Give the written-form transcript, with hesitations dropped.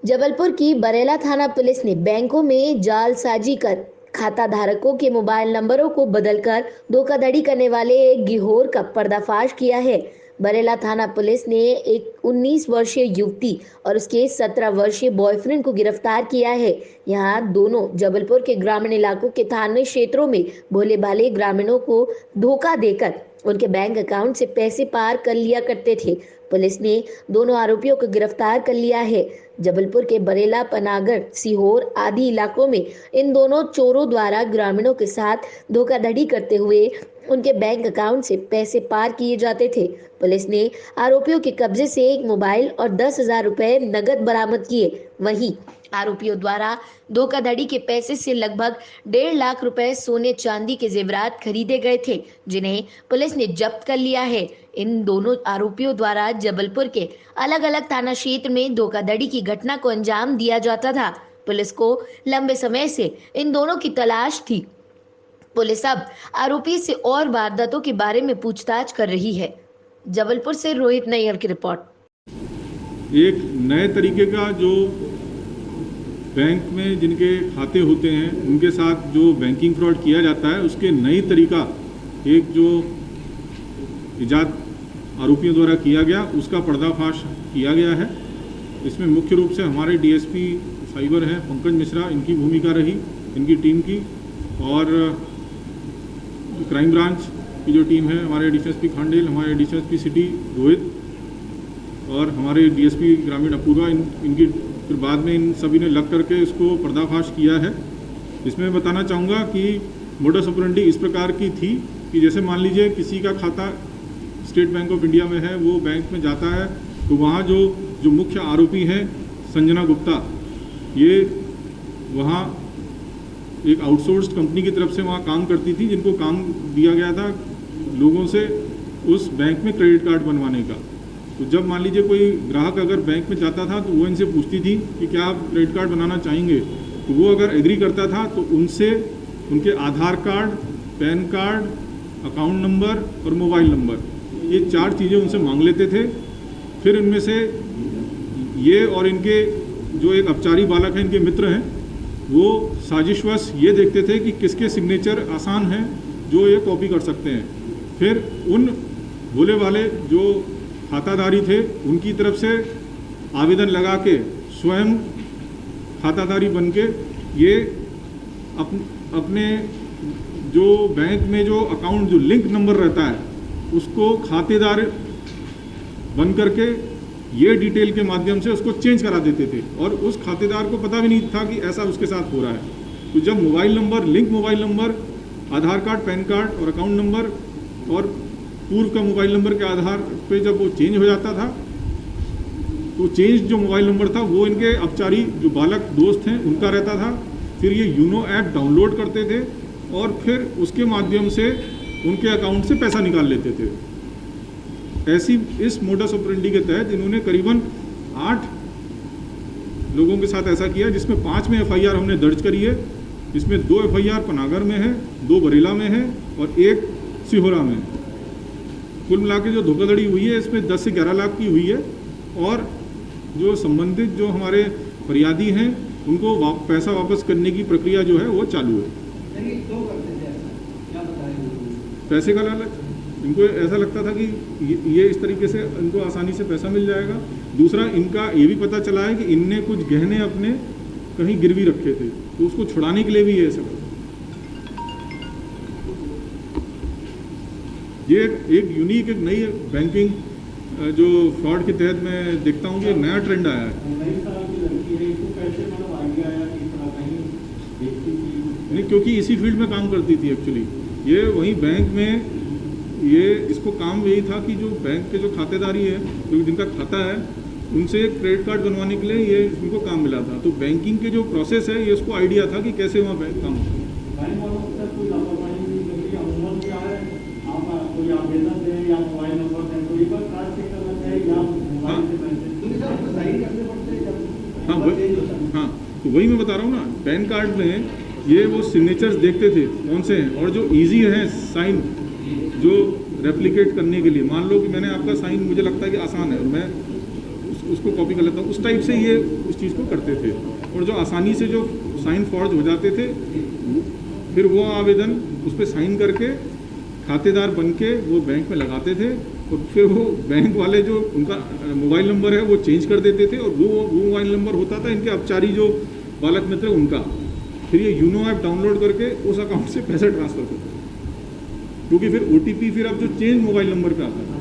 जबलपुर की बरेला थाना पुलिस ने बैंकों में जालसाजी कर खाता धारकों के मोबाइल नंबरों को बदलकर धोखाधड़ी करने वाले एक गिरोह का पर्दाफाश किया है। बरेला थाना पुलिस ने एक 19 वर्षीय युवती और उसके 17 वर्षीय बॉयफ्रेंड को गिरफ्तार किया है। यहाँ दोनों जबलपुर के ग्रामीण इलाकों के थाने क्षेत्रों में भोले भाले ग्रामीणों को धोखा देकर उनके बैंक अकाउंट से पैसे पार कर लिया करते थे। पुलिस ने दोनों आरोपियों को गिरफ्तार कर लिया है। जबलपुर के बरेला, पनागर, सीहोर आदि इलाकों में इन दोनों चोरों द्वारा ग्रामीणों के साथ धोखाधड़ी करते हुए उनके बैंक अकाउंट से पैसे पार किए जाते थे। पुलिस ने आरोपियों के कब्जे से एक मोबाइल और 10,000 रुपए नगद बरामद किए। वहीं आरोपियों द्वारा धोखाधड़ी के पैसे से लगभग 1.5 लाख रुपए सोने चांदी के जेवरात खरीदे गए थे, जिन्हें पुलिस ने जब्त कर लिया है। इन दोनों आरोपियों द्वारा जबलपुर के अलग अलग थाना क्षेत्र में धोखाधड़ी की घटना को अंजाम दिया जाता था। पुलिस को लंबे समय से इन दोनों की तलाश थी। पुलिस अब आरोपी से और वारदातों के बारे में पूछताछ कर रही है। जबलपुर से रोहित नैयर की रिपोर्ट। एक नए तरीके का जो बैंक में जिनके खाते होते हैं उनके साथ जो बैंकिंग फ्रॉड किया जाता है, उसके नई तरीका एक जो इजाद आरोपियों द्वारा किया गया उसका पर्दाफाश किया गया है। इसमें मुख्य रूप से हमारे डीएसपी साइबर हैं पंकज मिश्रा, इनकी भूमिका रही, इनकी टीम की, और क्राइम ब्रांच की जो टीम है हमारे डीएसपी खांडेल, हमारे डीएसपी सिटी रोहित और हमारे डीएसपी ग्रामीण अपूर्वा, इनकी फिर बाद में इन सभी ने लग करके इसको पर्दाफाश किया है। इसमें बताना चाहूँगा कि मोडस ऑपरेंडी इस प्रकार की थी कि जैसे मान लीजिए किसी का खाता स्टेट बैंक ऑफ इंडिया में है, वो बैंक में जाता है तो वहाँ जो मुख्य आरोपी हैं संजना गुप्ता, ये वहाँ एक आउटसोर्स्ड कंपनी की तरफ से वहाँ काम करती थी, जिनको काम दिया गया था लोगों से उस बैंक में क्रेडिट कार्ड बनवाने का। तो जब मान लीजिए कोई ग्राहक अगर बैंक में जाता था तो वो इनसे पूछती थी कि क्या आप क्रेडिट कार्ड बनाना चाहेंगे, तो वो अगर एग्री करता था तो उनसे उनके Aadhaar card, PAN card, account number और मोबाइल नंबर, ये 4 चीज़ें उनसे मांग लेते थे। फिर इनमें से ये और इनके जो एक अपचारी बालक हैं, इनके मित्र हैं, वो साजिशवश ये देखते थे कि किसके सिग्नेचर आसान हैं जो ये कॉपी कर सकते हैं। फिर उन भोले वाले जो खाताधारी थे उनकी तरफ से आवेदन लगा के स्वयं खाताधारी बन के ये अपने जो बैंक में जो अकाउंट जो लिंक नंबर रहता है उसको खातेदार बन करके ये डिटेल के माध्यम से उसको चेंज करा देते थे और उस खातेदार को पता भी नहीं था कि ऐसा उसके साथ हो रहा है। तो जब mobile number, link mobile number, Aadhaar card, PAN card और अकाउंट नंबर और पूर्व का मोबाइल नंबर के आधार पे जब वो चेंज हो जाता था, तो चेंज जो मोबाइल नंबर था वो इनके अपचारी जो बालक दोस्त हैं उनका रहता था। फिर ये यूनो ऐप डाउनलोड करते थे और फिर उसके माध्यम से उनके अकाउंट से पैसा निकाल लेते थे। ऐसी इस मोडस ऑपरेंडी के तहत इन्होंने करीबन 8 लोगों के साथ ऐसा किया, जिसमें 5 में FIR हमने दर्ज करी है। इसमें 2 FIR पनागर में है, 2 बरेला में है और 1 सिहोरा में। कुल मिला के जो धोखाधड़ी हुई है इसमें 10 से 11 लाख की हुई है और जो संबंधित जो हमारे फरियादी हैं उनको पैसा वापस करने की प्रक्रिया जो है वो चालू है। पैसे का लालच, इनको ऐसा लगता था कि ये इस तरीके से इनको आसानी से पैसा मिल जाएगा। दूसरा, इनका ये भी पता चला है कि इनने कुछ गहने अपने कहीं गिरवी रखे थे, तो उसको छुड़ाने के लिए भी ये ऐसा ये एक यूनिक, एक नई बैंकिंग जो फ्रॉड के तहत मैं देखता हूँ कि एक नया ट्रेंड आया है। नहीं, क्योंकि इसी फील्ड में काम करती थी एक्चुअली ये, वहीं बैंक में ये इसको काम यही था कि जो बैंक के जो खातेदारी है, जो जिनका खाता है, उनसे क्रेडिट कार्ड बनवाने के लिए ये इनको काम मिला था। तो बैंकिंग के जो प्रोसेस है ये इसको आइडिया था कि कैसे वहाँ बैंक काम होता है। हाँ, तो वही मैं बता रहा हूँ ना, पैन कार्ड में ये वो सिग्नेचर्स देखते थे कौन से हैं और जो इजी है साइन जो रेप्लिकेट करने के लिए। मान लो कि मैंने आपका साइन, मुझे लगता है कि आसान है और मैं उसको कॉपी कर लेता हूँ, उस टाइप से ये उस चीज़ को करते थे। और जो आसानी से जो साइन फॉर्ज हो जाते थे, फिर वो आवेदन उस पर साइन करके खातेदार बन के वो बैंक में लगाते थे, और फिर वो बैंक वाले जो उनका मोबाइल नंबर है वो चेंज कर देते थे, और वो मोबाइल नंबर होता था इनके अपचारी जो बालक मित्र उनका। फिर ये यूनो ऐप डाउनलोड करके उस अकाउंट से पैसा ट्रांसफ़र करते थे, क्योंकि फिर OTP फिर अब जो चेंज मोबाइल नंबर पे आता है